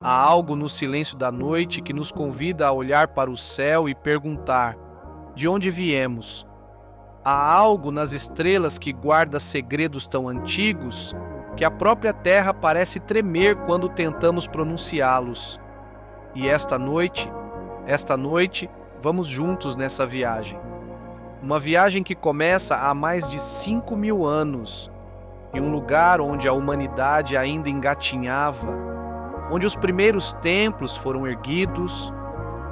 Há algo no silêncio da noite que nos convida a olhar para o céu e perguntar: de onde viemos? Há algo nas estrelas que guarda segredos tão antigos que a própria terra parece tremer quando tentamos pronunciá-los. E esta noite, vamos juntos nessa viagem. Uma viagem que começa há mais de 5.000 anos, em um lugar onde a humanidade ainda engatinhava, onde os primeiros templos foram erguidos,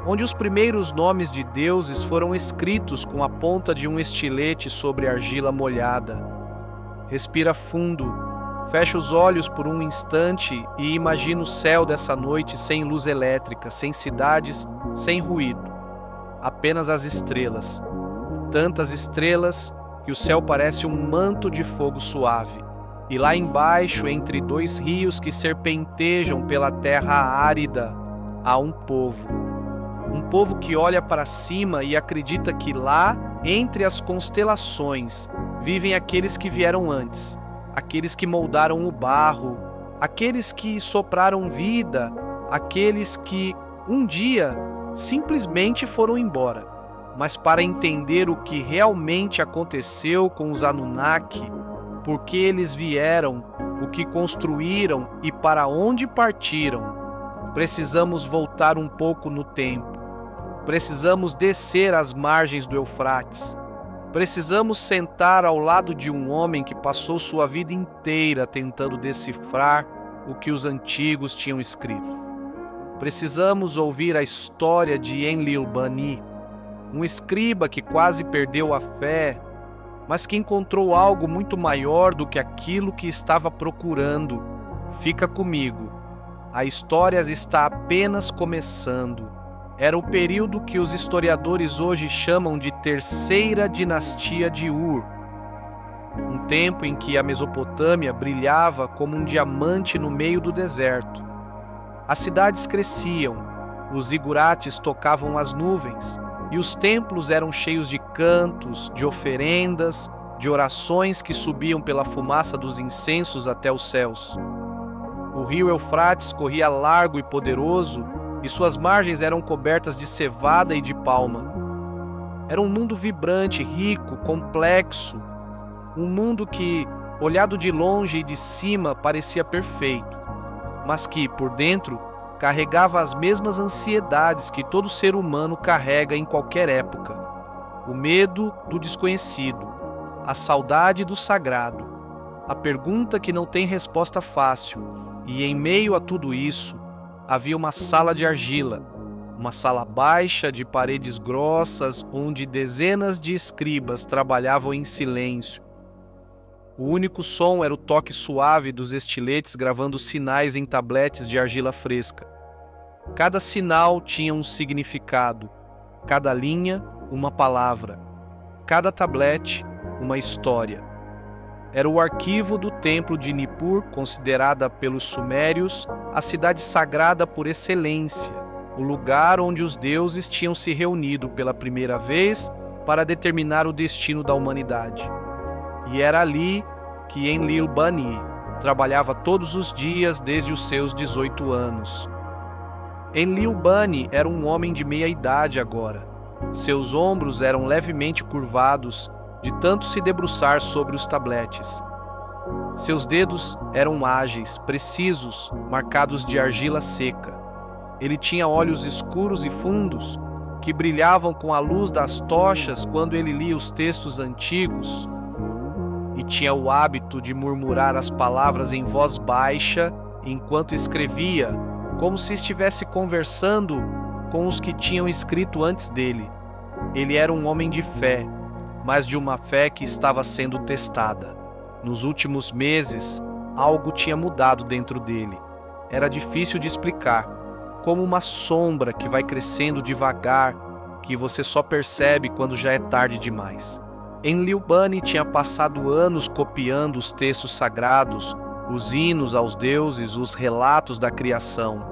onde os primeiros nomes de deuses foram escritos com a ponta de um estilete sobre argila molhada. Respira fundo, fecha os olhos por um instante e imagina o céu dessa noite sem luz elétrica, sem cidades, sem ruído. Apenas as estrelas. Tantas estrelas que o céu parece um manto de fogo suave. E lá embaixo, entre dois rios que serpentejam pela terra árida, há um povo. Um povo que olha para cima e acredita que lá, entre as constelações, vivem aqueles que vieram antes, aqueles que moldaram o barro, aqueles que sopraram vida, aqueles que um dia simplesmente foram embora. Mas para entender o que realmente aconteceu com os Anunnaki, por que eles vieram, o que construíram e para onde partiram, precisamos voltar um pouco no tempo. Precisamos descer às margens do Eufrates. Precisamos sentar ao lado de um homem que passou sua vida inteira tentando decifrar o que os antigos tinham escrito. Precisamos ouvir a história de Enlil-Bani, um escriba que quase perdeu a fé, mas que encontrou algo muito maior do que aquilo que estava procurando. Fica comigo. A história está apenas começando. Era o período que os historiadores hoje chamam de Terceira Dinastia de Ur. Um tempo em que a Mesopotâmia brilhava como um diamante no meio do deserto. As cidades cresciam, os zigurates tocavam as nuvens, e os templos eram cheios de cantos, de oferendas, de orações que subiam pela fumaça dos incensos até os céus. O rio Eufrates corria largo e poderoso, e suas margens eram cobertas de cevada e de palma. Era um mundo vibrante, rico, complexo, um mundo que, olhado de longe e de cima, parecia perfeito, mas que, por dentro, carregava as mesmas ansiedades que todo ser humano carrega em qualquer época: o medo do desconhecido, a saudade do sagrado, a pergunta que não tem resposta fácil. E em meio a tudo isso, havia uma sala de argila, uma sala baixa de paredes grossas onde dezenas de escribas trabalhavam em silêncio. O único som era o toque suave dos estiletes gravando sinais em tabletes de argila fresca. Cada sinal tinha um significado, cada linha uma palavra, cada tablete uma história. Era o arquivo do templo de Nippur, considerada pelos sumérios a cidade sagrada por excelência, o lugar onde os deuses tinham se reunido pela primeira vez para determinar o destino da humanidade. E era ali que Enlil-Bani trabalhava todos os dias desde os seus 18 anos. Enlil-Bani era um homem de meia idade agora. Seus ombros eram levemente curvados de tanto se debruçar sobre os tabletes. Seus dedos eram ágeis, precisos, marcados de argila seca. Ele tinha olhos escuros e fundos que brilhavam com a luz das tochas quando ele lia os textos antigos, e tinha o hábito de murmurar as palavras em voz baixa enquanto escrevia, como se estivesse conversando com os que tinham escrito antes dele. Ele era um homem de fé, mas de uma fé que estava sendo testada. Nos últimos meses, algo tinha mudado dentro dele. Era difícil de explicar, como uma sombra que vai crescendo devagar, que você só percebe quando já é tarde demais. Enlil-Bani tinha passado anos copiando os textos sagrados, os hinos aos deuses, os relatos da criação.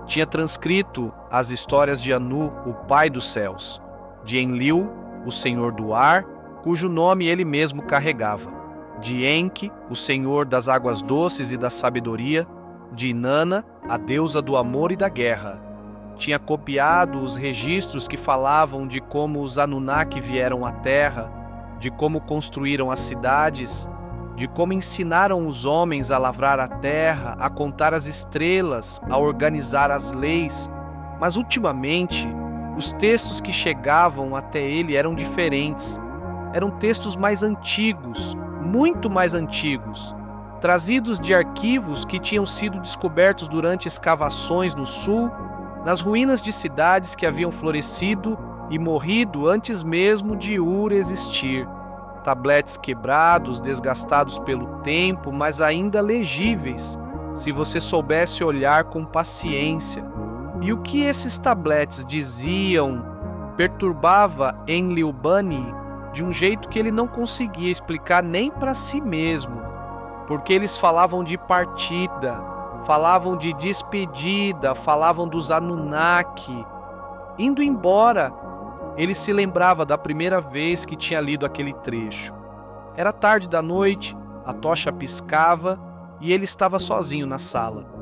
Tinha transcrito as histórias de Anu, o pai dos céus, de Enlil, o senhor do ar, cujo nome ele mesmo carregava, de Enki, o senhor das águas doces e da sabedoria, de Inanna, a deusa do amor e da guerra. Tinha copiado os registros que falavam de como os Anunnaki vieram à Terra, de como construíram as cidades, de como ensinaram os homens a lavrar a terra, a contar as estrelas, a organizar as leis. Mas ultimamente, os textos que chegavam até ele eram diferentes. Eram textos mais antigos, muito mais antigos, trazidos de arquivos que tinham sido descobertos durante escavações no sul, nas ruínas de cidades que haviam florescido e morrido antes mesmo de Ur existir. Tabletes quebrados, desgastados pelo tempo, mas ainda legíveis, se você soubesse olhar com paciência. E o que esses tabletes diziam perturbava Enlil Bani de um jeito que ele não conseguia explicar nem para si mesmo, porque eles falavam de partida, falavam de despedida, falavam dos Anunnaki. Indo embora, ele se lembrava da primeira vez que tinha lido aquele trecho. Era tarde da noite, a tocha piscava e ele estava sozinho na sala.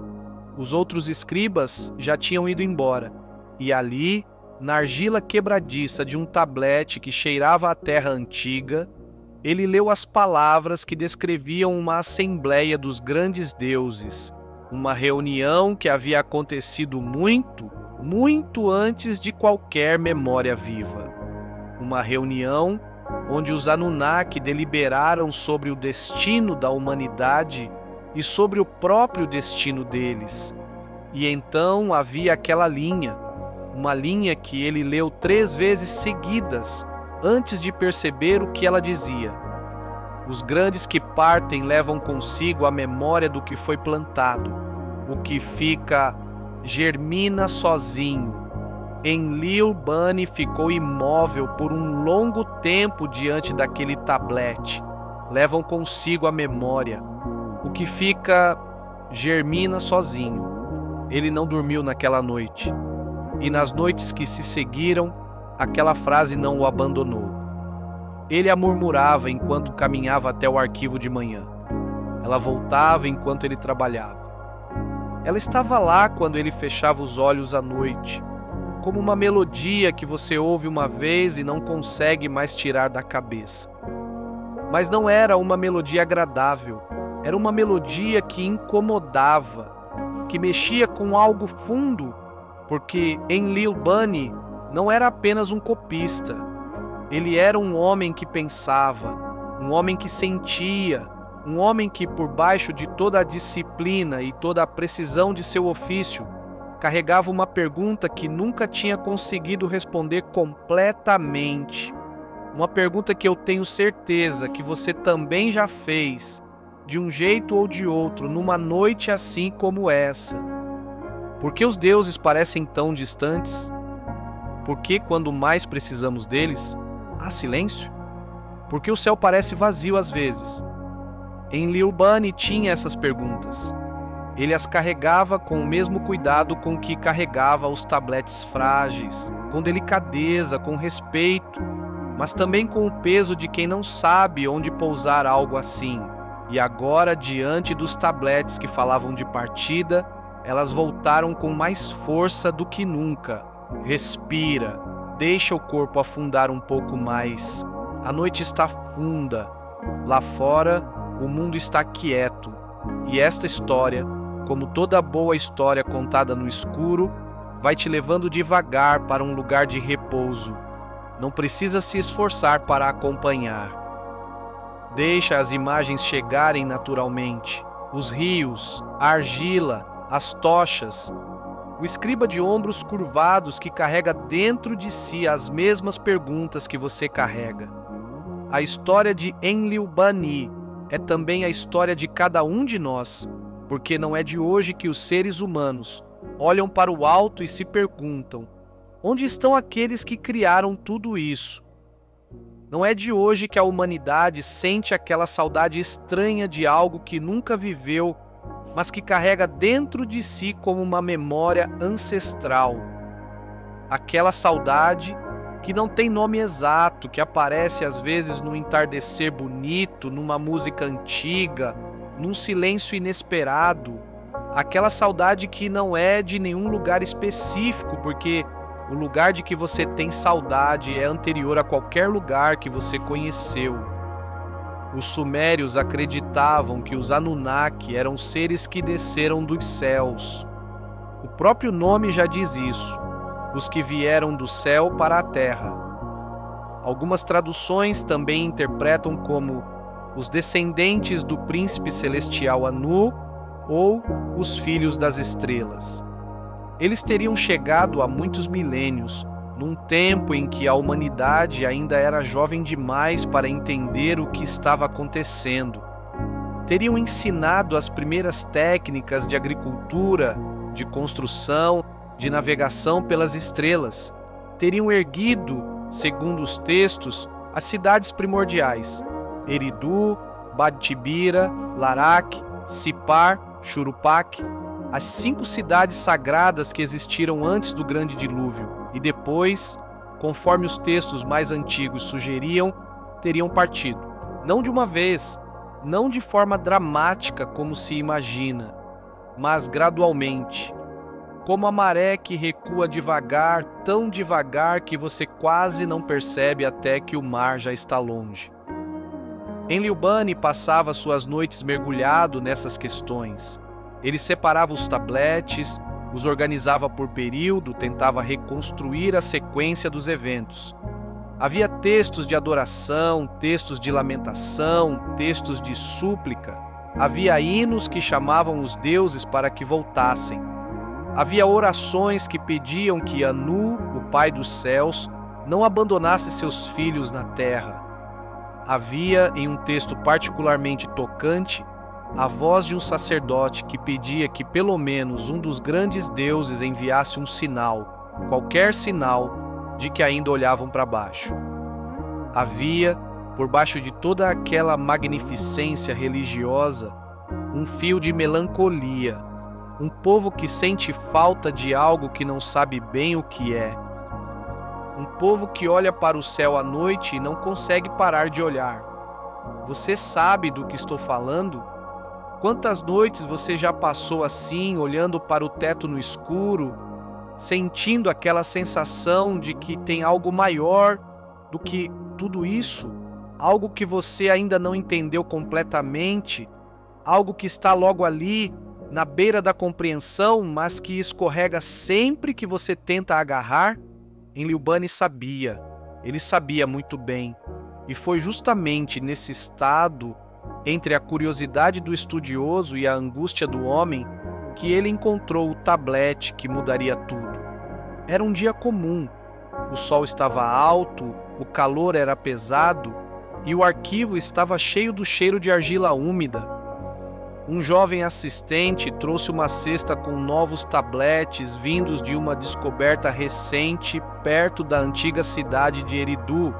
Os outros escribas já tinham ido embora, e ali, na argila quebradiça de um tablete que cheirava a terra antiga, ele leu as palavras que descreviam uma assembleia dos grandes deuses, uma reunião que havia acontecido muito antes de qualquer memória viva. Uma reunião onde os Anunnaki deliberaram sobre o destino da humanidade e sobre o próprio destino deles. E então havia aquela linha, uma linha que ele leu 3 vezes seguidas antes de perceber o que ela dizia. Os grandes que partem levam consigo a memória do que foi plantado. O que fica germina sozinho. Enlil Bani ficou imóvel por um longo tempo diante daquele tablete. Levam consigo a memória. O que fica germina sozinho. Ele não dormiu naquela noite. E nas noites que se seguiram, aquela frase não o abandonou. Ele a murmurava enquanto caminhava até o arquivo de manhã. Ela voltava enquanto ele trabalhava. Ela estava lá quando ele fechava os olhos à noite, como uma melodia que você ouve uma vez e não consegue mais tirar da cabeça. Mas não era uma melodia agradável, era uma melodia que incomodava, que mexia com algo fundo, porque Enlil Bani não era apenas um copista. Ele era um homem que pensava, um homem que sentia, um homem que, por baixo de toda a disciplina e toda a precisão de seu ofício, carregava uma pergunta que nunca tinha conseguido responder completamente. Uma pergunta que eu tenho certeza que você também já fez, de um jeito ou de outro, numa noite assim como essa. Por que os deuses parecem tão distantes? Por que, quando mais precisamos deles, há silêncio? Por que o céu parece vazio às vezes? Enlil Bani tinha essas perguntas. Ele as carregava com o mesmo cuidado com que carregava os tabletes frágeis, com delicadeza, com respeito, mas também com o peso de quem não sabe onde pousar algo assim. E agora, diante dos tabletes que falavam de partida, elas voltaram com mais força do que nunca. Respira, deixa o corpo afundar um pouco mais. A noite está funda. Lá fora, o mundo está quieto. E esta história, como toda boa história contada no escuro, vai te levando devagar para um lugar de repouso. Não precisa se esforçar para acompanhar. Deixa as imagens chegarem naturalmente. Os rios, a argila, as tochas. O escriba de ombros curvados que carrega dentro de si as mesmas perguntas que você carrega. A história de Enlil Bani é também a história de cada um de nós, porque não é de hoje que os seres humanos olham para o alto e se perguntam: onde estão aqueles que criaram tudo isso? Não é de hoje que a humanidade sente aquela saudade estranha de algo que nunca viveu, mas que carrega dentro de si como uma memória ancestral. Aquela saudade que não tem nome exato, que aparece às vezes no entardecer bonito, numa música antiga, num silêncio inesperado, Aquela saudade que não é de nenhum lugar específico, porque o lugar de que você tem saudade é anterior a qualquer lugar que você conheceu. Os sumérios acreditavam que os Anunnaki eram seres que desceram dos céus. O próprio nome já diz isso, os que vieram do céu para a terra. Algumas traduções também interpretam como os descendentes do príncipe celestial Anu ou os filhos das estrelas. Eles teriam chegado há muitos milênios, num tempo em que a humanidade ainda era jovem demais para entender o que estava acontecendo. Teriam ensinado as primeiras técnicas de agricultura, de construção, de navegação pelas estrelas. Teriam erguido, segundo os textos, as cidades primordiais: Eridu, Badtibira, Larak, Sipar, Churupac, as 5 cidades sagradas que existiram antes do grande dilúvio, e depois, conforme os textos mais antigos sugeriam, teriam partido. Não de uma vez, não de forma dramática como se imagina, mas gradualmente, como a maré que recua devagar, tão devagar que você quase não percebe até que o mar já está longe. Enlil Bani passava suas noites mergulhado nessas questões. Ele separava os tabletes, os organizava por período, tentava reconstruir a sequência dos eventos. Havia textos de adoração, textos de lamentação, textos de súplica. Havia hinos que chamavam os deuses para que voltassem. Havia orações que pediam que Anu, o Pai dos céus, não abandonasse seus filhos na terra. Havia, em um texto particularmente tocante, a voz de um sacerdote que pedia que pelo menos um dos grandes deuses enviasse um sinal, qualquer sinal, de que ainda olhavam para baixo. Havia, por baixo de toda aquela magnificência religiosa, um fio de melancolia, um povo que sente falta de algo que não sabe bem o que é. Um povo que olha para o céu à noite e não consegue parar de olhar. Você sabe do que estou falando? Quantas noites você já passou assim, olhando para o teto no escuro, sentindo aquela sensação de que tem algo maior do que tudo isso? Algo que você ainda não entendeu completamente, algo que está logo ali, na beira da compreensão, mas que escorrega sempre que você tenta agarrar? Enlil Bani sabia, ele sabia muito bem, e foi justamente nesse estado, entre a curiosidade do estudioso e a angústia do homem, que ele encontrou o tablete que mudaria tudo. Era um dia comum, o sol estava alto, o calor era pesado e o arquivo estava cheio do cheiro de argila úmida. Um jovem assistente trouxe uma cesta com novos tabletes vindos de uma descoberta recente perto da antiga cidade de Eridu.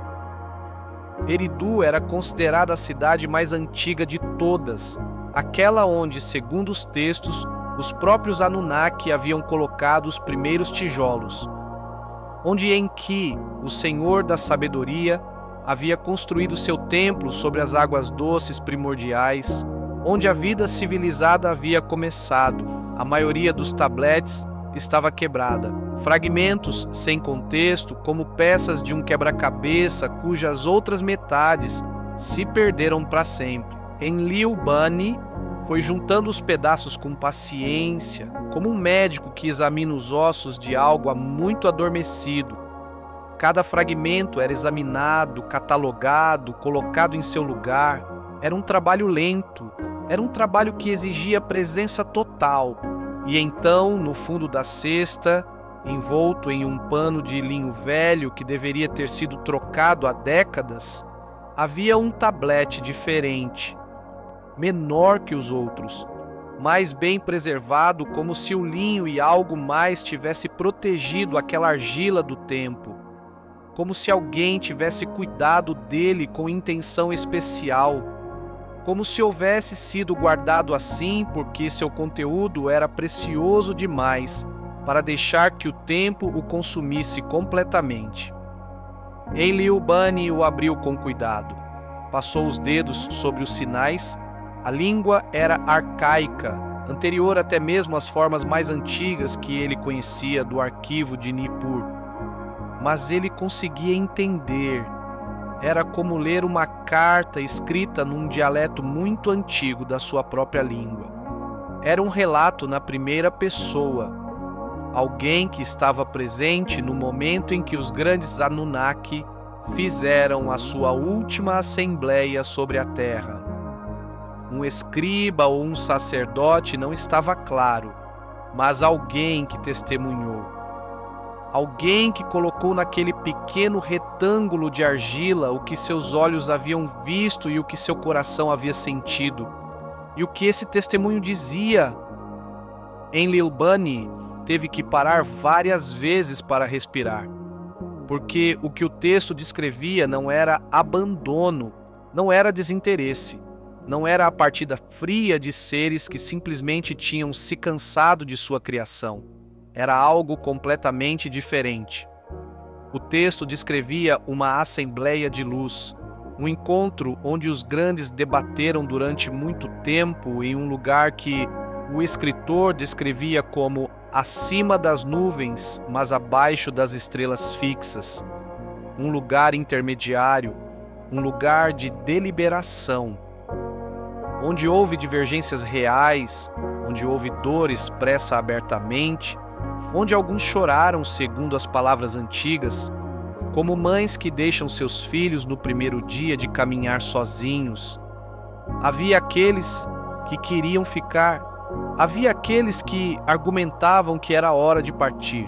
Eridu era considerada a cidade mais antiga de todas, aquela onde, segundo os textos, os próprios Anunnaki haviam colocado os primeiros tijolos, onde em que o Senhor da Sabedoria havia construído seu templo sobre as águas doces primordiais, onde a vida civilizada havia começado. A maioria dos tabletes estava quebrada. Fragmentos sem contexto, como peças de um quebra-cabeça cujas outras metades se perderam para sempre. Enlil Bani foi juntando os pedaços com paciência, como um médico que examina os ossos de algo há muito adormecido. Cada fragmento era examinado, catalogado, colocado em seu lugar. Era um trabalho lento, era um trabalho que exigia presença total. E então, no fundo da cesta, envolto em um pano de linho velho que deveria ter sido trocado há décadas, havia um tablete diferente, menor que os outros, mais bem preservado, como se o linho e algo mais tivesse protegido aquela argila do tempo, como se alguém tivesse cuidado dele com intenção especial, como se houvesse sido guardado assim porque seu conteúdo era precioso demais para deixar que o tempo o consumisse completamente. Enlil Bani o abriu com cuidado. Passou os dedos sobre os sinais. A língua era arcaica, anterior até mesmo às formas mais antigas que ele conhecia do arquivo de Nippur. Mas ele conseguia entender. Era como ler uma carta escrita num dialeto muito antigo da sua própria língua. Era um relato na primeira pessoa. Alguém que estava presente no momento em que os grandes Anunnaki fizeram a sua última assembleia sobre a Terra. Um escriba ou um sacerdote não estava claro, mas alguém que testemunhou. Alguém que colocou naquele pequeno retângulo de argila o que seus olhos haviam visto e o que seu coração havia sentido. E o que esse testemunho dizia. Enlil Bani teve que parar várias vezes para respirar, porque o que o texto descrevia não era abandono, não era desinteresse, não era a partida fria de seres que simplesmente tinham se cansado de sua criação. Era algo completamente diferente. O texto descrevia uma assembleia de luz, um encontro onde os grandes debateram durante muito tempo em um lugar que o escritor descrevia como acima das nuvens, mas abaixo das estrelas fixas. Um lugar intermediário, um lugar de deliberação, onde houve divergências reais, onde houve dor expressa abertamente, onde alguns choraram segundo as palavras antigas, como mães que deixam seus filhos no primeiro dia de caminhar sozinhos. Havia aqueles que queriam ficar, havia aqueles que argumentavam que era hora de partir.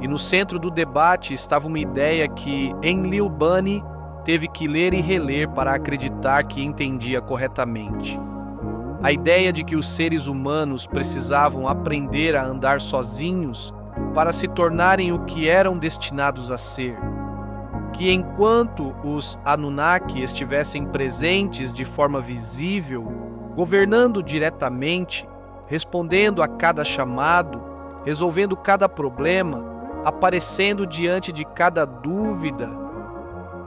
E no centro do debate estava uma ideia que Enlil Bani teve que ler e reler para acreditar que entendia corretamente. A ideia de que os seres humanos precisavam aprender a andar sozinhos para se tornarem o que eram destinados a ser. Que enquanto os Anunnaki estivessem presentes de forma visível, governando diretamente, respondendo a cada chamado, resolvendo cada problema, aparecendo diante de cada dúvida,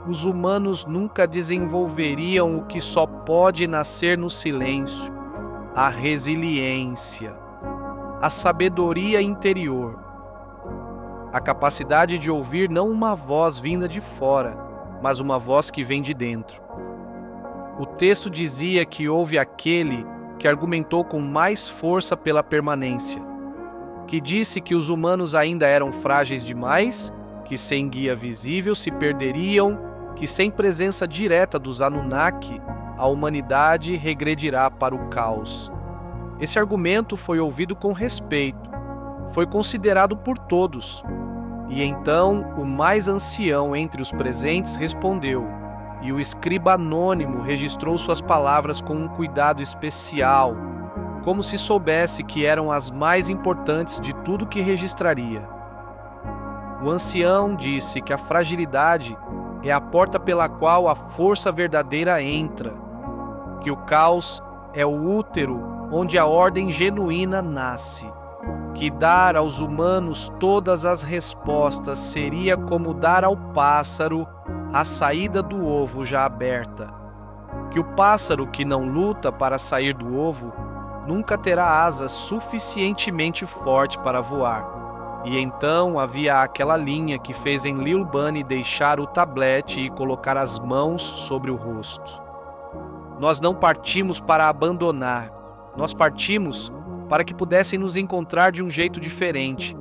os humanos nunca desenvolveriam o que só pode nascer no silêncio: a resiliência, a sabedoria interior, a capacidade de ouvir não uma voz vinda de fora, mas uma voz que vem de dentro. O texto dizia que houve aquele que argumentou com mais força pela permanência, que disse que os humanos ainda eram frágeis demais, que sem guia visível se perderiam, que sem presença direta dos Anunnaki, a humanidade regredirá para o caos. Esse argumento foi ouvido com respeito, foi considerado por todos. E então o mais ancião entre os presentes respondeu, e o escriba anônimo registrou suas palavras com um cuidado especial, como se soubesse que eram as mais importantes de tudo que registraria. O ancião disse que a fragilidade é a porta pela qual a força verdadeira entra, que o caos é o útero onde a ordem genuína nasce, que dar aos humanos todas as respostas seria como dar ao pássaro a saída do ovo já aberta, que o pássaro que não luta para sair do ovo nunca terá asas suficientemente fortes para voar. E então havia aquela linha que fez Enlil Bani deixar o tablete e colocar as mãos sobre o rosto. Nós não partimos para abandonar, nós partimos para que pudessem nos encontrar de um jeito diferente,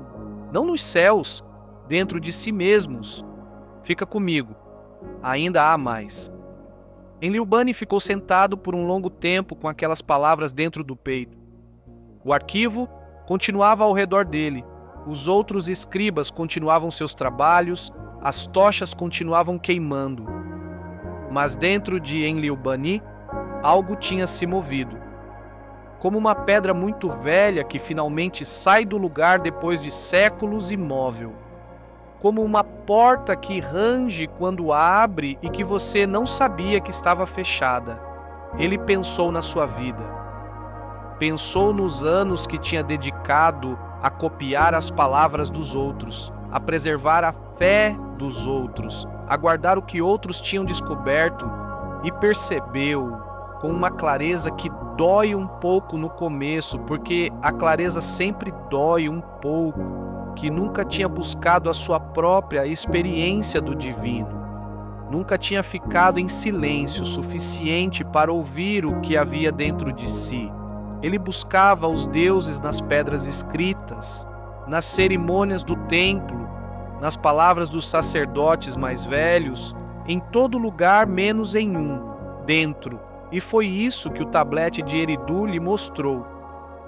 não nos céus, dentro de si mesmos. Fica comigo, ainda há mais. Enlil Bani ficou sentado por um longo tempo com aquelas palavras dentro do peito. O arquivo continuava ao redor dele, os outros escribas continuavam seus trabalhos, as tochas continuavam queimando. Mas dentro de Enlil Bani, algo tinha se movido. Como uma pedra muito velha que finalmente sai do lugar depois de séculos imóvel. Como uma porta que range quando abre e que você não sabia que estava fechada. Ele pensou na sua vida. Pensou nos anos que tinha dedicado a copiar as palavras dos outros, a preservar a fé dos outros, a guardar o que outros tinham descoberto, e percebeu, com uma clareza que dói um pouco no começo, porque a clareza sempre dói um pouco, que nunca tinha buscado a sua própria experiência do divino, nunca tinha ficado em silêncio suficiente para ouvir o que havia dentro de si. Ele buscava os deuses nas pedras escritas, nas cerimônias do templo, nas palavras dos sacerdotes mais velhos, em todo lugar menos em um, dentro. E foi isso que o tablete de Eridu lhe mostrou.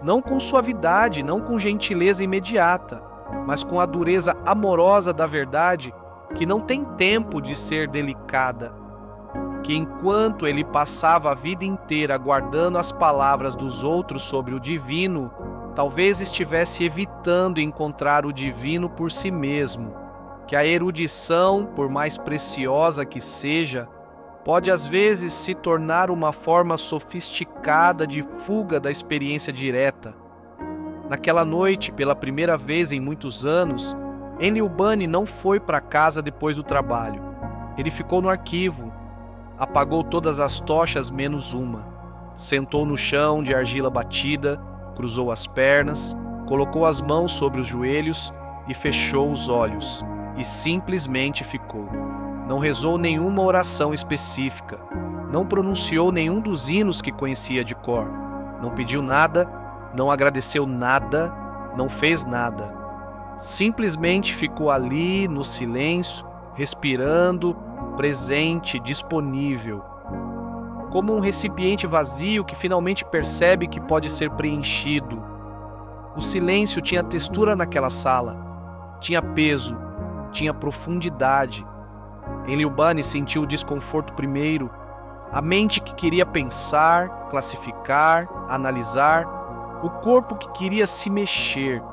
Não com suavidade, não com gentileza imediata, mas com a dureza amorosa da verdade que não tem tempo de ser delicada. Que enquanto ele passava a vida inteira guardando as palavras dos outros sobre o divino, talvez estivesse evitando encontrar o divino por si mesmo. Que a erudição, por mais preciosa que seja, pode às vezes se tornar uma forma sofisticada de fuga da experiência direta. Naquela noite, pela primeira vez em muitos anos, Enlil Bani não foi para casa depois do trabalho. Ele ficou no arquivo, apagou todas as tochas menos uma, sentou no chão de argila batida, cruzou as pernas, colocou as mãos sobre os joelhos e fechou os olhos, e simplesmente ficou. Não rezou nenhuma oração específica, não pronunciou nenhum dos hinos que conhecia de cor, não pediu nada, não agradeceu nada, não fez nada. Simplesmente ficou ali no silêncio, respirando, presente, disponível, como um recipiente vazio que finalmente percebe que pode ser preenchido. O silêncio tinha textura naquela sala, tinha peso, tinha profundidade. Enlil Bani sentiu o desconforto primeiro, a mente que queria pensar, classificar, analisar, o corpo que queria se mexer,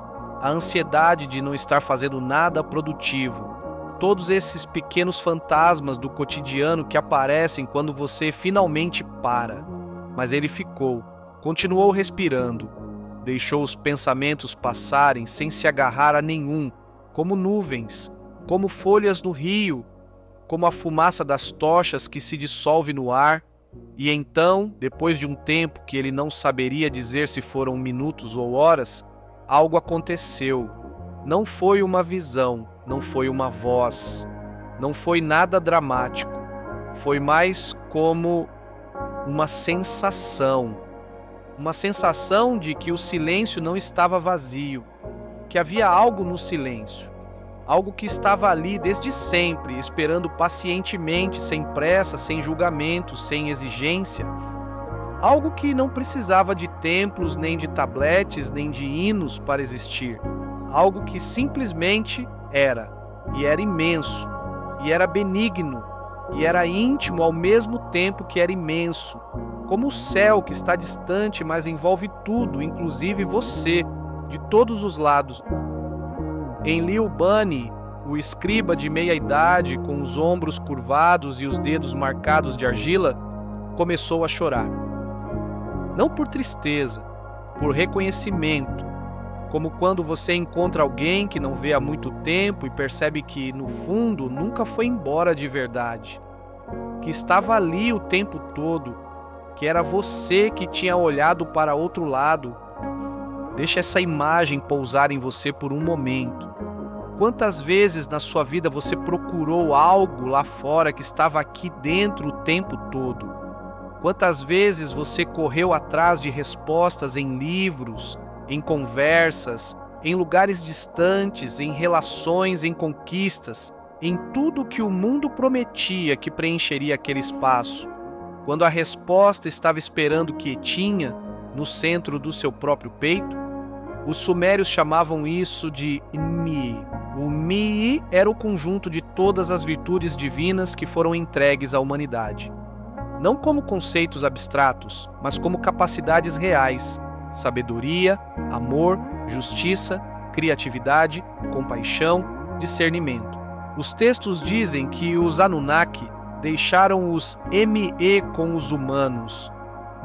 a ansiedade de não estar fazendo nada produtivo. Todos esses pequenos fantasmas do cotidiano que aparecem quando você finalmente para. Mas ele ficou, continuou respirando, deixou os pensamentos passarem sem se agarrar a nenhum, como nuvens, como folhas no rio, como a fumaça das tochas que se dissolve no ar. E então, depois de um tempo que ele não saberia dizer se foram minutos ou horas, algo aconteceu. Não foi uma visão, não foi uma voz, não foi nada dramático. Foi mais como uma sensação de que o silêncio não estava vazio, que havia algo no silêncio, algo que estava ali desde sempre, esperando pacientemente, sem pressa, sem julgamento, sem exigência. Algo que não precisava de templos, nem de tabletes, nem de hinos para existir. Algo que simplesmente era, e era imenso, e era benigno, e era íntimo ao mesmo tempo que era imenso, como o céu que está distante, mas envolve tudo, inclusive você, de todos os lados. Enlil Bani, o escriba de meia-idade, com os ombros curvados e os dedos marcados de argila, começou a chorar. Não por tristeza, por reconhecimento, como quando você encontra alguém que não vê há muito tempo e percebe que, no fundo, nunca foi embora de verdade, que estava ali o tempo todo, que era você que tinha olhado para outro lado. Deixe essa imagem pousar em você por um momento. Quantas vezes na sua vida você procurou algo lá fora que estava aqui dentro o tempo todo? Quantas vezes você correu atrás de respostas em livros, em conversas, em lugares distantes, em relações, em conquistas, em tudo que o mundo prometia que preencheria aquele espaço, quando a resposta estava esperando quietinha no centro do seu próprio peito? Os sumérios chamavam isso de Mi. O Mi era o conjunto de todas as virtudes divinas que foram entregues à humanidade. Não como conceitos abstratos, mas como capacidades reais: sabedoria, amor, justiça, criatividade, compaixão, discernimento. Os textos dizem que os Anunnaki deixaram os Me com os humanos,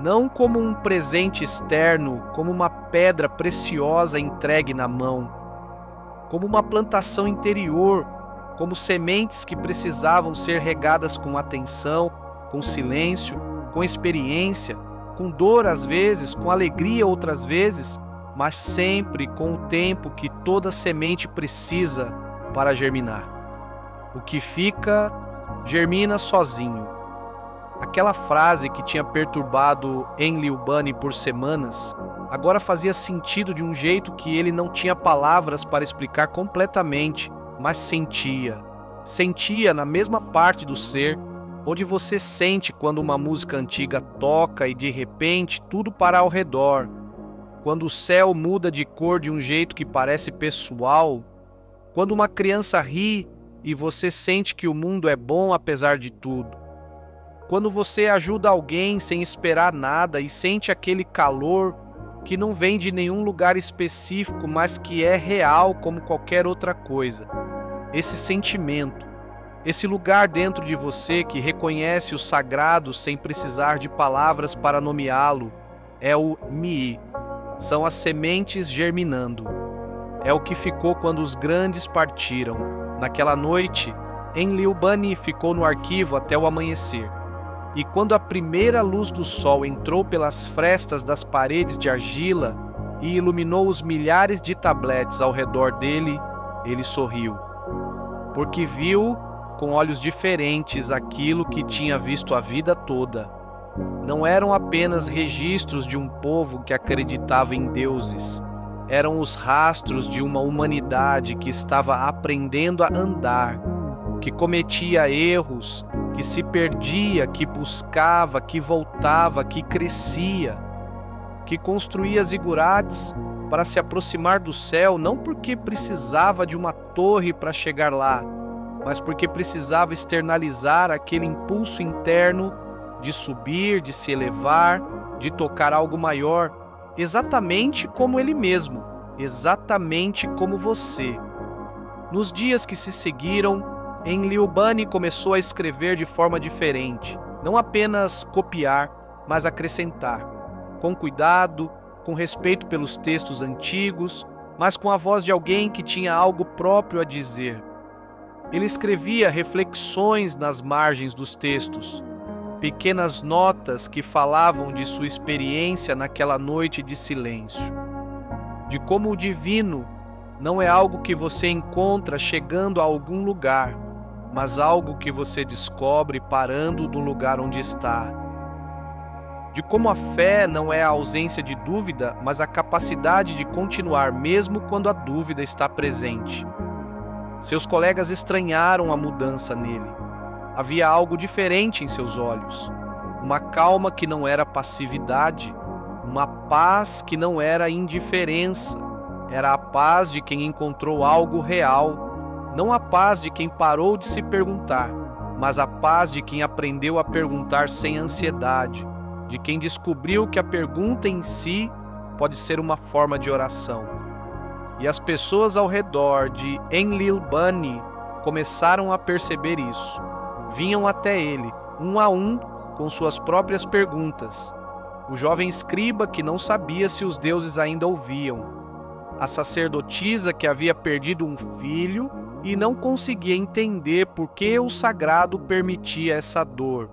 não como um presente externo, como uma pedra preciosa entregue na mão, como uma plantação interior, como sementes que precisavam ser regadas com atenção, com silêncio, com experiência, com dor às vezes, com alegria outras vezes, mas sempre com o tempo que toda semente precisa para germinar. O que fica, germina sozinho. Aquela frase que tinha perturbado Enlil Bani por semanas, agora fazia sentido de um jeito que ele não tinha palavras para explicar completamente, mas sentia. Sentia na mesma parte do ser, onde você sente quando uma música antiga toca e de repente tudo para ao redor. Quando o céu muda de cor de um jeito que parece pessoal. Quando uma criança ri e você sente que o mundo é bom apesar de tudo. Quando você ajuda alguém sem esperar nada e sente aquele calor que não vem de nenhum lugar específico, mas que é real como qualquer outra coisa. Esse sentimento, esse lugar dentro de você que reconhece o sagrado sem precisar de palavras para nomeá-lo, é o Mi. São as sementes germinando. É o que ficou quando os grandes partiram. Naquela noite, Enlil Bani ficou no arquivo até o amanhecer. E quando a primeira luz do sol entrou pelas frestas das paredes de argila e iluminou os milhares de tabletes ao redor dele, ele sorriu. Porque viu com olhos diferentes aquilo que tinha visto a vida toda. Não eram apenas registros de um povo que acreditava em deuses. Eram os rastros de uma humanidade que estava aprendendo a andar, que cometia erros, que se perdia, que buscava, que voltava, que crescia, que construía zigurates para se aproximar do céu, não porque precisava de uma torre para chegar lá, mas porque precisava externalizar aquele impulso interno de subir, de se elevar, de tocar algo maior, exatamente como ele mesmo, exatamente como você. Nos dias que se seguiram, Enlil Bani começou a escrever de forma diferente, não apenas copiar, mas acrescentar, com cuidado, com respeito pelos textos antigos, mas com a voz de alguém que tinha algo próprio a dizer. Ele escrevia reflexões nas margens dos textos, pequenas notas que falavam de sua experiência naquela noite de silêncio, de como o divino não é algo que você encontra chegando a algum lugar, mas algo que você descobre parando no lugar onde está. De como a fé não é a ausência de dúvida, mas a capacidade de continuar mesmo quando a dúvida está presente. Seus colegas estranharam a mudança nele. Havia algo diferente em seus olhos, uma calma que não era passividade, uma paz que não era indiferença. Era a paz de quem encontrou algo real, não a paz de quem parou de se perguntar, mas a paz de quem aprendeu a perguntar sem ansiedade, de quem descobriu que a pergunta em si pode ser uma forma de oração. E as pessoas ao redor de Enlil Bani começaram a perceber isso. Vinham até ele, um a um, com suas próprias perguntas. O jovem escriba que não sabia se os deuses ainda ouviam. A sacerdotisa que havia perdido um filho e não conseguia entender por que o sagrado permitia essa dor.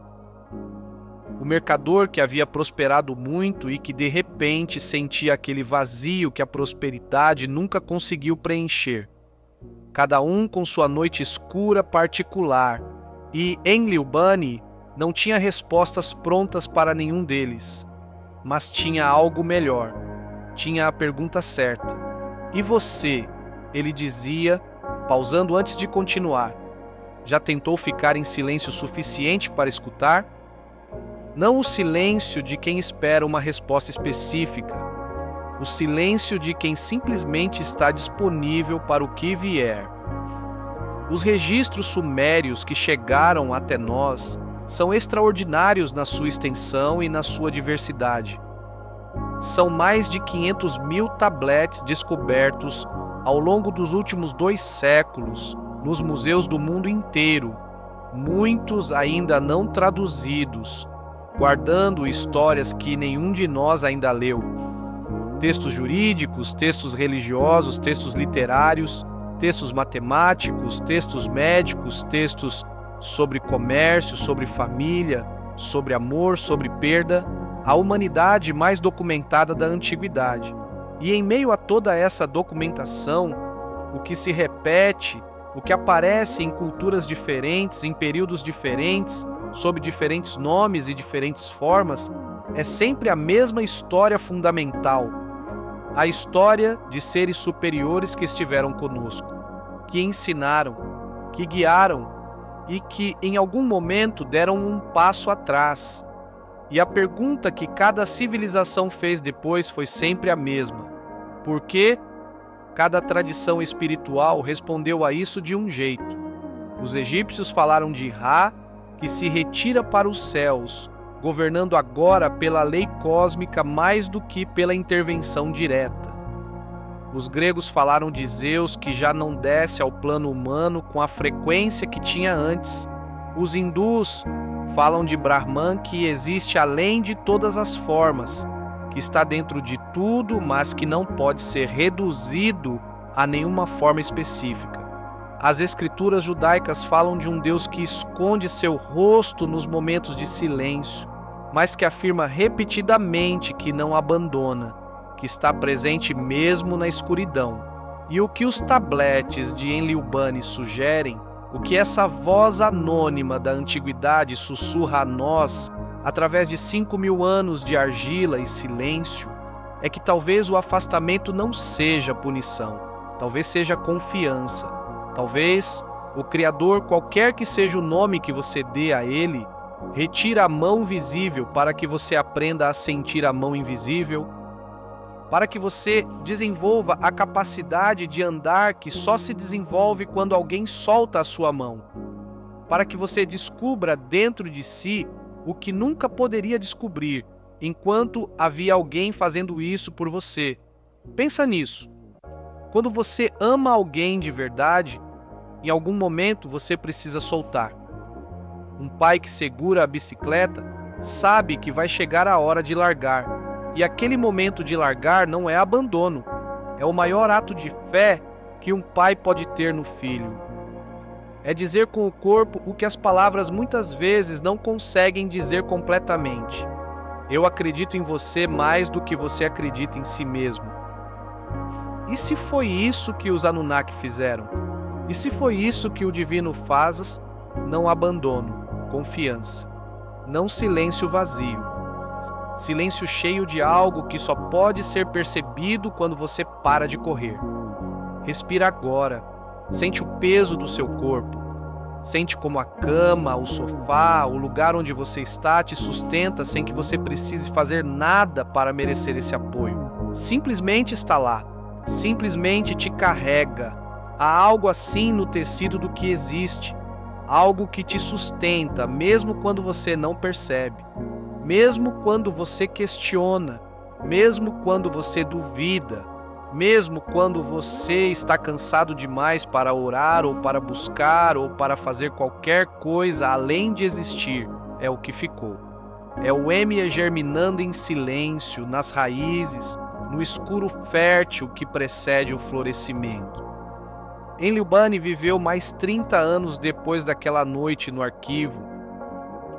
O mercador que havia prosperado muito e que de repente sentia aquele vazio que a prosperidade nunca conseguiu preencher. Cada um com sua noite escura particular. E Enlil Bani não tinha respostas prontas para nenhum deles, mas tinha algo melhor, tinha a pergunta certa. E você, ele dizia, pausando antes de continuar, já tentou ficar em silêncio suficiente para escutar? Não o silêncio de quem espera uma resposta específica, o silêncio de quem simplesmente está disponível para o que vier. Os registros sumérios que chegaram até nós são extraordinários na sua extensão e na sua diversidade. São mais de 500 mil tabletes descobertos ao longo dos últimos 2 séculos nos museus do mundo inteiro, muitos ainda não traduzidos, guardando histórias que nenhum de nós ainda leu. Textos jurídicos, textos religiosos, textos literários, textos matemáticos, textos médicos, textos sobre comércio, sobre família, sobre amor, sobre perda, a humanidade mais documentada da antiguidade. E em meio a toda essa documentação, o que se repete, o que aparece em culturas diferentes, em períodos diferentes, sob diferentes nomes e diferentes formas, é sempre a mesma história fundamental. A história de seres superiores que estiveram conosco, que ensinaram, que guiaram e que em algum momento deram um passo atrás. E a pergunta que cada civilização fez depois foi sempre a mesma: por que cada tradição espiritual respondeu a isso de um jeito? Os egípcios falaram de Ra, que se retira para os céus, governando agora pela lei cósmica mais do que pela intervenção direta. Os gregos falaram de Zeus, que já não desce ao plano humano com a frequência que tinha antes. Os hindus falam de Brahman, que existe além de todas as formas, que está dentro de tudo, mas que não pode ser reduzido a nenhuma forma específica. As escrituras judaicas falam de um Deus que esconde seu rosto nos momentos de silêncio, mas que afirma repetidamente que não abandona, que está presente mesmo na escuridão. E o que os tabletes de Enlil-Bani sugerem, o que essa voz anônima da antiguidade sussurra a nós, através de 5.000 anos de argila e silêncio, é que talvez o afastamento não seja punição, talvez seja confiança. Talvez o Criador, qualquer que seja o nome que você dê a Ele, retira a mão visível para que você aprenda a sentir a mão invisível, para que você desenvolva a capacidade de andar que só se desenvolve quando alguém solta a sua mão, para que você descubra dentro de si o que nunca poderia descobrir, enquanto havia alguém fazendo isso por você. Pensa nisso. Quando você ama alguém de verdade, em algum momento você precisa soltar. Um pai que segura a bicicleta sabe que vai chegar a hora de largar. E aquele momento de largar não é abandono. É o maior ato de fé que um pai pode ter no filho. É dizer com o corpo o que as palavras muitas vezes não conseguem dizer completamente. Eu acredito em você mais do que você acredita em si mesmo. E se foi isso que os Anunnaki fizeram? E se foi isso que o divino faz? Não abandono, confiança. Não silêncio vazio. Silêncio cheio de algo que só pode ser percebido quando você para de correr. Respira agora. Sente o peso do seu corpo. Sente como a cama, o sofá, o lugar onde você está te sustenta sem que você precise fazer nada para merecer esse apoio. Simplesmente está lá. Simplesmente te carrega. Há algo assim no tecido do que existe. Algo que te sustenta, mesmo quando você não percebe. Mesmo quando você questiona. Mesmo quando você duvida. Mesmo quando você está cansado demais para orar ou para buscar ou para fazer qualquer coisa além de existir, é o que ficou. É o êmia germinando em silêncio, nas raízes, no escuro fértil que precede o florescimento. Enlil-Bani viveu mais 30 anos depois daquela noite no arquivo,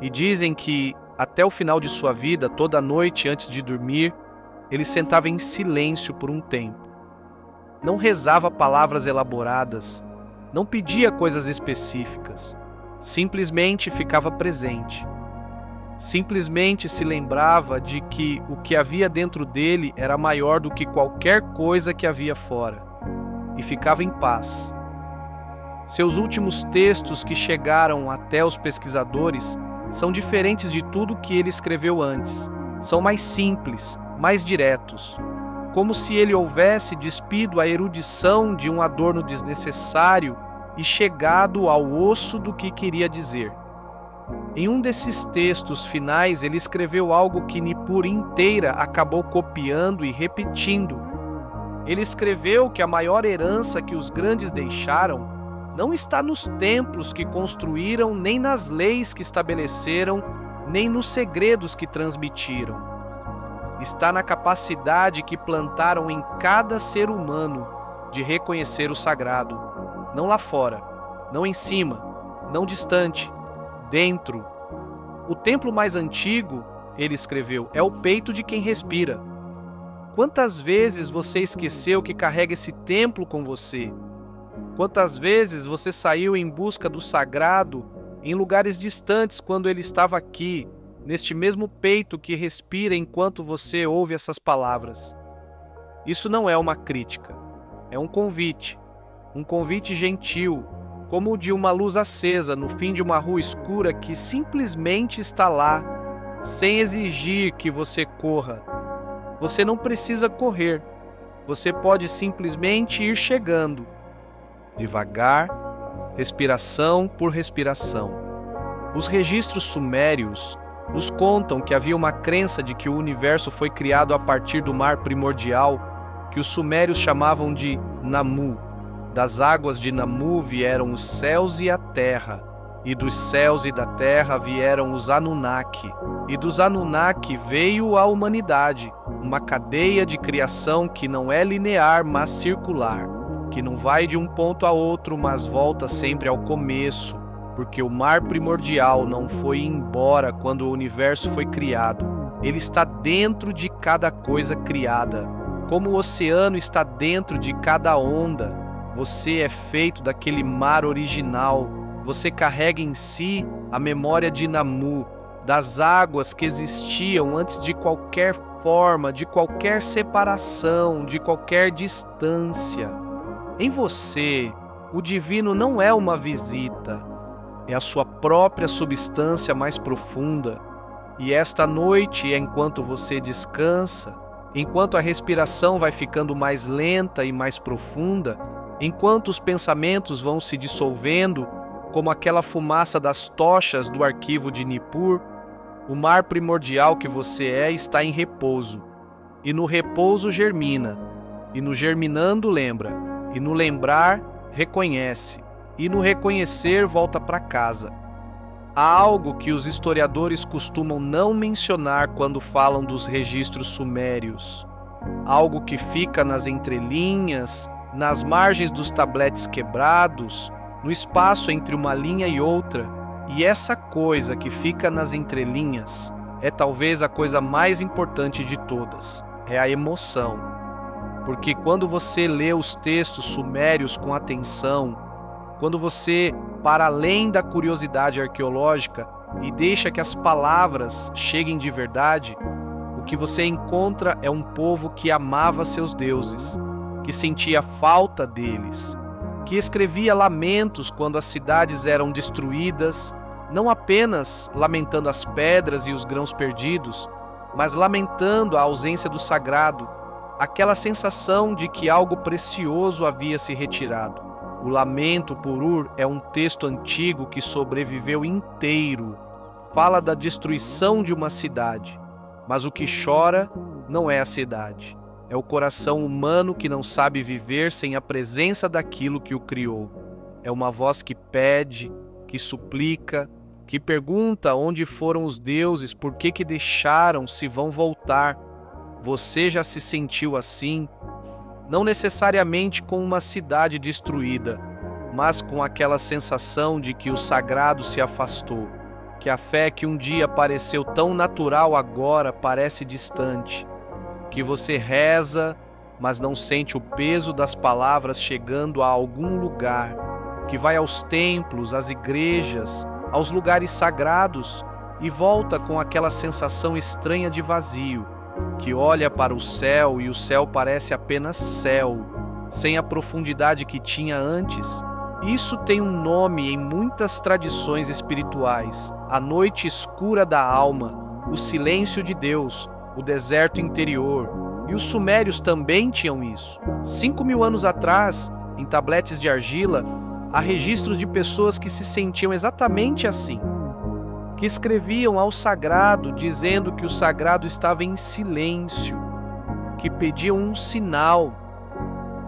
e dizem que, até o final de sua vida, toda noite antes de dormir, ele sentava em silêncio por um tempo. Não rezava palavras elaboradas, não pedia coisas específicas, simplesmente ficava presente. Simplesmente se lembrava de que o que havia dentro dele era maior do que qualquer coisa que havia fora, e ficava em paz. Seus últimos textos que chegaram até os pesquisadores são diferentes de tudo que ele escreveu antes. São mais simples, mais diretos, como se ele houvesse despido a erudição de um adorno desnecessário e chegado ao osso do que queria dizer. Em um desses textos finais, ele escreveu algo que Nippur inteira acabou copiando e repetindo. Ele escreveu que a maior herança que os grandes deixaram não está nos templos que construíram, nem nas leis que estabeleceram, nem nos segredos que transmitiram. Está na capacidade que plantaram em cada ser humano de reconhecer o sagrado, não lá fora, não em cima, não distante, dentro. O templo mais antigo, ele escreveu, é o peito de quem respira. Quantas vezes você esqueceu que carrega esse templo com você? Quantas vezes você saiu em busca do sagrado em lugares distantes quando ele estava aqui, neste mesmo peito que respira enquanto você ouve essas palavras? Isso não é uma crítica, é um convite gentil, como o de uma luz acesa no fim de uma rua escura que simplesmente está lá, sem exigir que você corra. Você não precisa correr, você pode simplesmente ir chegando, devagar, respiração por respiração. Os registros sumérios nos contam que havia uma crença de que o universo foi criado a partir do mar primordial, que os sumérios chamavam de Namu. Das águas de Namu vieram os céus e a terra, e dos céus e da terra vieram os Anunnaki, e dos Anunnaki veio a humanidade, uma cadeia de criação que não é linear, mas circular, que não vai de um ponto a outro, mas volta sempre ao começo, porque o mar primordial não foi embora quando o universo foi criado. Ele está dentro de cada coisa criada, como o oceano está dentro de cada onda. Você é feito daquele mar original. Você carrega em si a memória de Namu, das águas que existiam antes de qualquer forma, de qualquer separação, de qualquer distância. Em você, o divino não é uma visita, é a sua própria substância mais profunda. E esta noite, enquanto você descansa, enquanto a respiração vai ficando mais lenta e mais profunda, enquanto os pensamentos vão se dissolvendo, como aquela fumaça das tochas do arquivo de Nippur, o mar primordial que você é está em repouso. E no repouso germina, e no germinando lembra, e no lembrar reconhece, e no reconhecer volta para casa. Há algo que os historiadores costumam não mencionar quando falam dos registros sumérios. Algo que fica nas entrelinhas, nas margens dos tabletes quebrados, no espaço entre uma linha e outra, e essa coisa que fica nas entrelinhas é talvez a coisa mais importante de todas, é a emoção. Porque quando você lê os textos sumérios com atenção, quando você, para além da curiosidade arqueológica, e deixa que as palavras cheguem de verdade, o que você encontra é um povo que amava seus deuses, que sentia falta deles, que escrevia lamentos quando as cidades eram destruídas, não apenas lamentando as pedras e os grãos perdidos, mas lamentando a ausência do sagrado, aquela sensação de que algo precioso havia se retirado. O Lamento por Ur é um texto antigo que sobreviveu inteiro. Fala da destruição de uma cidade, mas o que chora não é a cidade. É o coração humano que não sabe viver sem a presença daquilo que o criou. É uma voz que pede, que suplica, que pergunta onde foram os deuses, por que deixaram, se vão voltar. Você já se sentiu assim? Não necessariamente com uma cidade destruída, mas com aquela sensação de que o sagrado se afastou, que a fé que um dia pareceu tão natural agora parece distante, que você reza, mas não sente o peso das palavras chegando a algum lugar, que vai aos templos, às igrejas, aos lugares sagrados e volta com aquela sensação estranha de vazio, que olha para o céu e o céu parece apenas céu, sem a profundidade que tinha antes. Isso tem um nome em muitas tradições espirituais: a noite escura da alma, o silêncio de Deus, o deserto interior. E os sumérios também tinham isso. 5.000 anos atrás, em tabletes de argila, há registros de pessoas que se sentiam exatamente assim, que escreviam ao sagrado dizendo que o sagrado estava em silêncio, que pediam um sinal,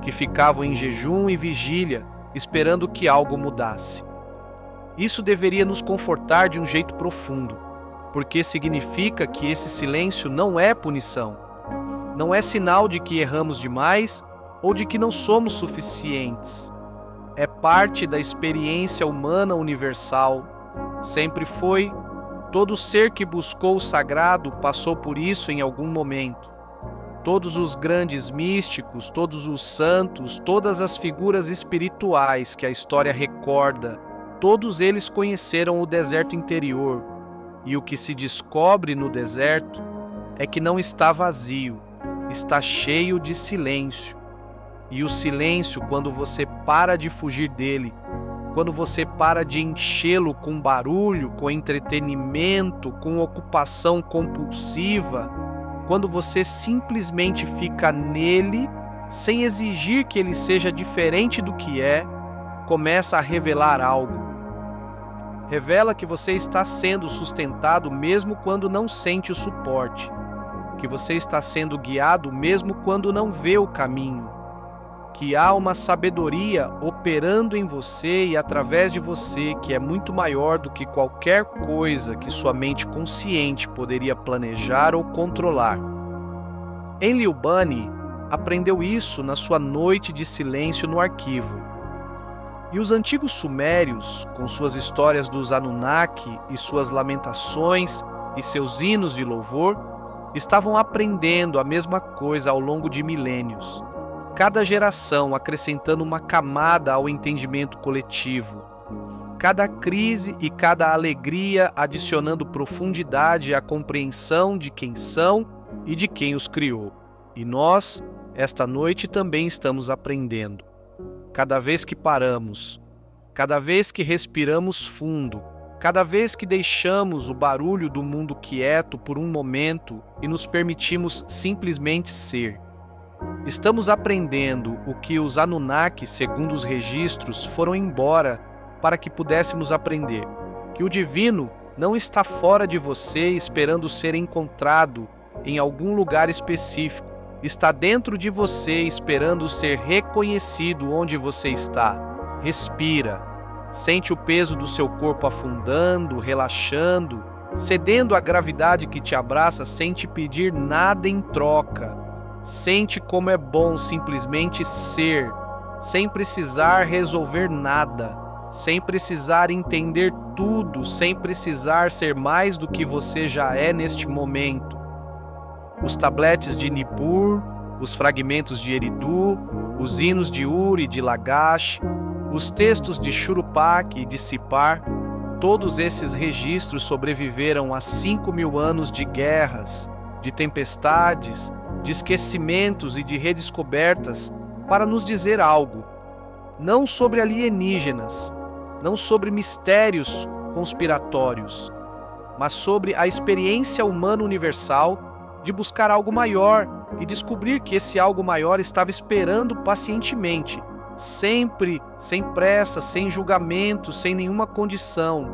que ficavam em jejum e vigília, esperando que algo mudasse. Isso deveria nos confortar de um jeito profundo, porque significa que esse silêncio não é punição, não é sinal de que erramos demais ou de que não somos suficientes. É parte da experiência humana universal, sempre foi Todo ser que buscou o sagrado passou por isso em algum momento. Todos os grandes místicos, todos os santos, todas as figuras espirituais que a história recorda, todos eles conheceram o deserto interior. E o que se descobre no deserto é que não está vazio, está cheio de silêncio. E o silêncio, quando você para de fugir dele, quando você para de enchê-lo com barulho, com entretenimento, com ocupação compulsiva, quando você simplesmente fica nele, sem exigir que ele seja diferente do que é, começa a revelar algo. Revela que você está sendo sustentado mesmo quando não sente o suporte, que você está sendo guiado mesmo quando não vê o caminho, que há uma sabedoria operando em você e através de você que é muito maior do que qualquer coisa que sua mente consciente poderia planejar ou controlar. Enlil Bani aprendeu isso na sua noite de silêncio no arquivo. E os antigos sumérios, com suas histórias dos Anunnaki e suas lamentações e seus hinos de louvor, estavam aprendendo a mesma coisa ao longo de milênios. Cada geração acrescentando uma camada ao entendimento coletivo. Cada crise e cada alegria adicionando profundidade à compreensão de quem são e de quem os criou. E nós, esta noite, também estamos aprendendo. Cada vez que paramos, cada vez que respiramos fundo, cada vez que deixamos o barulho do mundo quieto por um momento e nos permitimos simplesmente ser, estamos aprendendo o que os Anunnaki, segundo os registros, foram embora para que pudéssemos aprender. Que o divino não está fora de você esperando ser encontrado em algum lugar específico. Está dentro de você esperando ser reconhecido onde você está. Respira. Sente o peso do seu corpo afundando, relaxando, cedendo à gravidade que te abraça sem te pedir nada em troca. Sente como é bom simplesmente ser, sem precisar resolver nada, sem precisar entender tudo, sem precisar ser mais do que você já é neste momento. Os tabletes de Nippur, os fragmentos de Eridu, os hinos de Uri e de Lagash, os textos de Shuruppak e de Sipar, todos esses registros sobreviveram a 5.000 anos de guerras, de tempestades, de esquecimentos e de redescobertas para nos dizer algo, não sobre alienígenas, não sobre mistérios conspiratórios, mas sobre a experiência humana universal de buscar algo maior e descobrir que esse algo maior estava esperando pacientemente, sempre sem pressa, sem julgamento, sem nenhuma condição,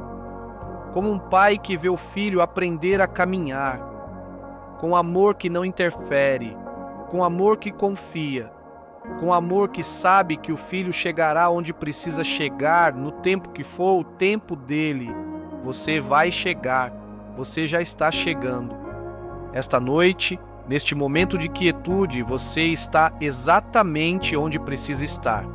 como um pai que vê o filho aprender a caminhar, com amor que não interfere, com amor que confia, com amor que sabe que o filho chegará onde precisa chegar, no tempo que for o tempo dele. Você vai chegar, você já está chegando. Esta noite, neste momento de quietude, você está exatamente onde precisa estar.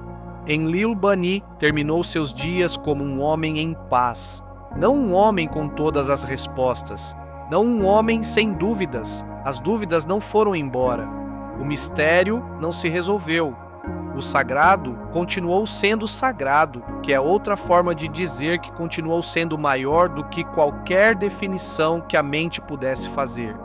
Enlil Bani terminou seus dias como um homem em paz, não um homem com todas as respostas, não um homem sem dúvidas. As dúvidas não foram embora. O mistério não se resolveu. O sagrado continuou sendo sagrado, que é outra forma de dizer que continuou sendo maior do que qualquer definição que a mente pudesse fazer.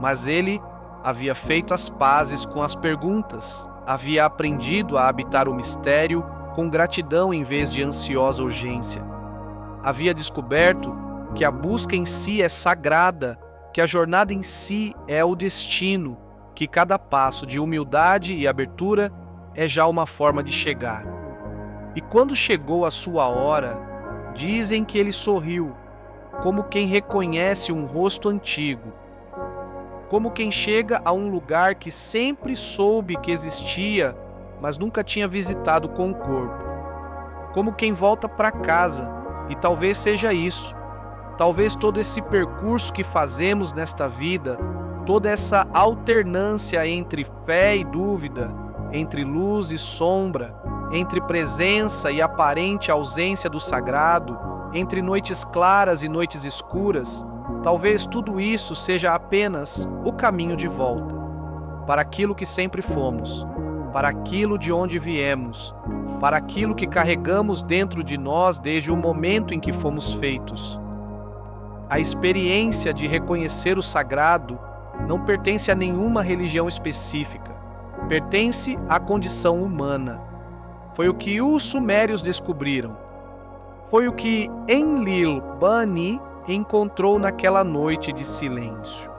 Mas ele havia feito as pazes com as perguntas, havia aprendido a habitar o mistério com gratidão em vez de ansiosa urgência. Havia descoberto que a busca em si é sagrada, que a jornada em si é o destino, que cada passo de humildade e abertura é já uma forma de chegar. E quando chegou a sua hora, dizem que ele sorriu, como quem reconhece um rosto antigo, como quem chega a um lugar que sempre soube que existia, mas nunca tinha visitado com o corpo. Como quem volta para casa, e talvez seja isso. Talvez todo esse percurso que fazemos nesta vida, toda essa alternância entre fé e dúvida, entre luz e sombra, entre presença e aparente ausência do sagrado, entre noites claras e noites escuras, talvez tudo isso seja apenas o caminho de volta para aquilo que sempre fomos, para aquilo de onde viemos, para aquilo que carregamos dentro de nós desde o momento em que fomos feitos. A experiência de reconhecer o sagrado não pertence a nenhuma religião específica, pertence à condição humana. Foi o que os sumérios descobriram. Foi o que Enlil Bani encontrou naquela noite de silêncio.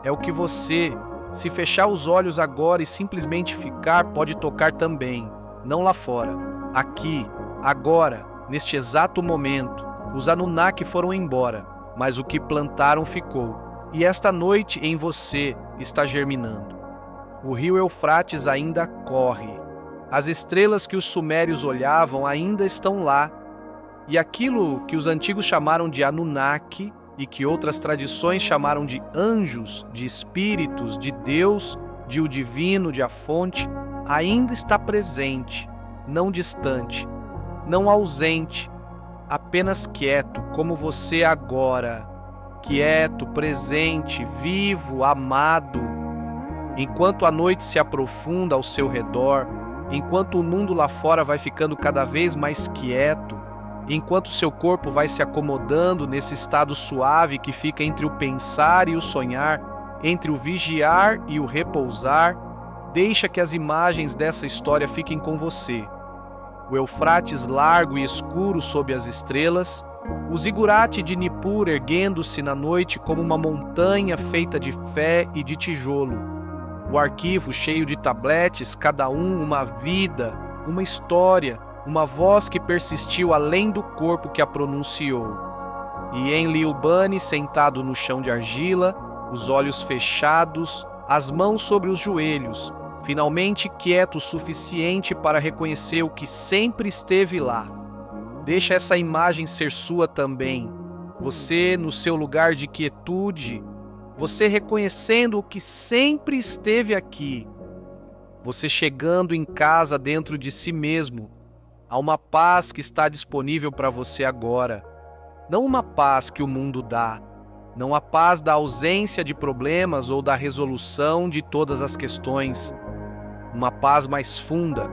É o que você, se fechar os olhos agora e simplesmente ficar, pode tocar também, não lá fora, aqui, agora, neste exato momento. Os Anunnaki foram embora, mas o que plantaram ficou. E esta noite em você está germinando. O rio Eufrates ainda corre. As estrelas que os sumérios olhavam ainda estão lá. E aquilo que os antigos chamaram de Anunnaki e que outras tradições chamaram de anjos, de espíritos, de Deus, de o divino, de a fonte, ainda está presente, não distante, não ausente, apenas quieto, como você agora. Quieto, presente, vivo, amado. Enquanto a noite se aprofunda ao seu redor, enquanto o mundo lá fora vai ficando cada vez mais quieto, enquanto seu corpo vai se acomodando nesse estado suave que fica entre o pensar e o sonhar, entre o vigiar e o repousar, deixa que as imagens dessa história fiquem com você. O Eufrates largo e escuro sob as estrelas, o zigurate de Nippur erguendo-se na noite como uma montanha feita de fé e de tijolo, o arquivo cheio de tabletes, cada um uma vida, uma história, uma voz que persistiu além do corpo que a pronunciou. E Enlil Bani sentado no chão de argila, os olhos fechados, as mãos sobre os joelhos, finalmente quieto o suficiente para reconhecer o que sempre esteve lá. Deixa essa imagem ser sua também. Você no seu lugar de quietude, você reconhecendo o que sempre esteve aqui. Você chegando em casa dentro de si mesmo. Há uma paz que está disponível para você agora. Não uma paz que o mundo dá. Não a paz da ausência de problemas ou da resolução de todas as questões. Uma paz mais funda.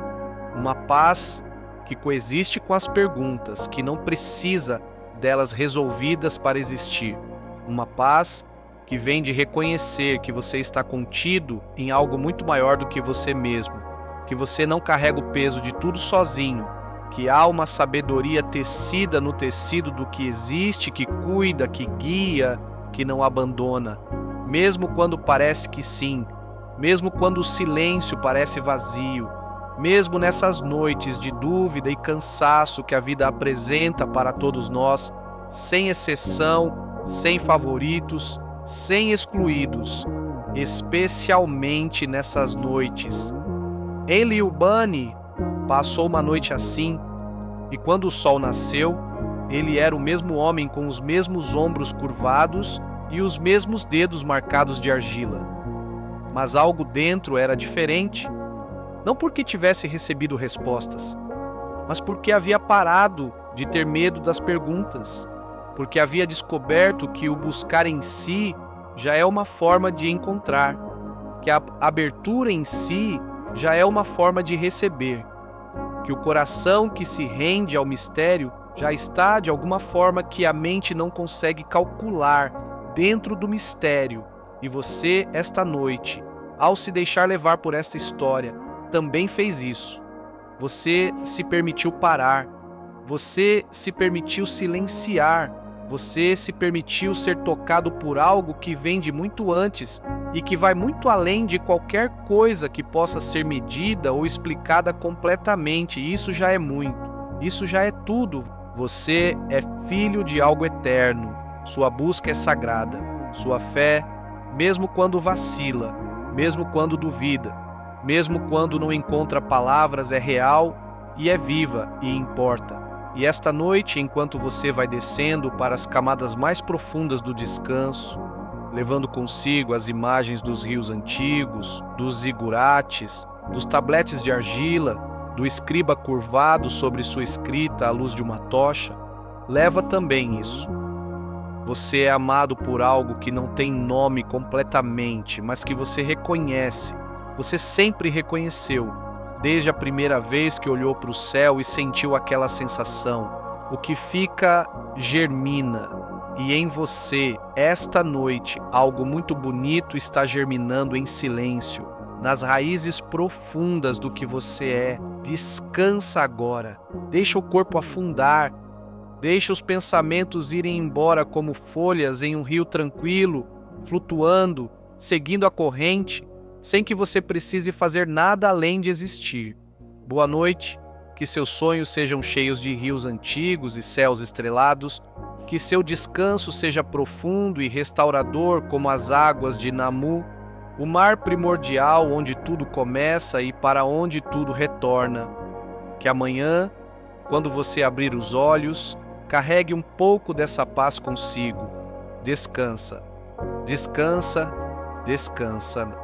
Uma paz que coexiste com as perguntas, que não precisa delas resolvidas para existir. Uma paz que vem de reconhecer que você está contido em algo muito maior do que você mesmo, que você não carrega o peso de tudo sozinho, que há uma sabedoria tecida no tecido do que existe, que cuida, que guia, que não abandona, mesmo quando parece que sim, mesmo quando o silêncio parece vazio, mesmo nessas noites de dúvida e cansaço que a vida apresenta para todos nós, sem exceção, sem favoritos, sem excluídos, especialmente nessas noites. Enlil Bani passou uma noite assim, e quando o sol nasceu, ele era o mesmo homem com os mesmos ombros curvados e os mesmos dedos marcados de argila. Mas algo dentro era diferente, não porque tivesse recebido respostas, mas porque havia parado de ter medo das perguntas, porque havia descoberto que o buscar em si já é uma forma de encontrar, que a abertura em si já é uma forma de receber, que o coração que se rende ao mistério já está de alguma forma que a mente não consegue calcular dentro do mistério. E você, esta noite, ao se deixar levar por esta história, também fez isso. Você se permitiu parar, você se permitiu silenciar, você se permitiu ser tocado por algo que vem de muito antes e que vai muito além de qualquer coisa que possa ser medida ou explicada completamente. Isso já é muito, isso já é tudo. Você é filho de algo eterno, sua busca é sagrada, sua fé, mesmo quando vacila, mesmo quando duvida, mesmo quando não encontra palavras, é real e é viva e importa. E esta noite, enquanto você vai descendo para as camadas mais profundas do descanso, levando consigo as imagens dos rios antigos, dos zigurates, dos tabletes de argila, do escriba curvado sobre sua escrita à luz de uma tocha, leva também isso. Você é amado por algo que não tem nome completamente, mas que você reconhece. Você sempre reconheceu, desde a primeira vez que olhou para o céu e sentiu aquela sensação. O que fica germina, e em você, esta noite, algo muito bonito está germinando em silêncio, nas raízes profundas do que você é. Descansa agora, deixa o corpo afundar, deixa os pensamentos irem embora como folhas em um rio tranquilo, flutuando, seguindo a corrente, sem que você precise fazer nada além de existir. Boa noite, que seus sonhos sejam cheios de rios antigos e céus estrelados, que seu descanso seja profundo e restaurador como as águas de Namu, o mar primordial onde tudo começa e para onde tudo retorna. Que amanhã, quando você abrir os olhos, carregue um pouco dessa paz consigo. Descansa, descansa, descansa.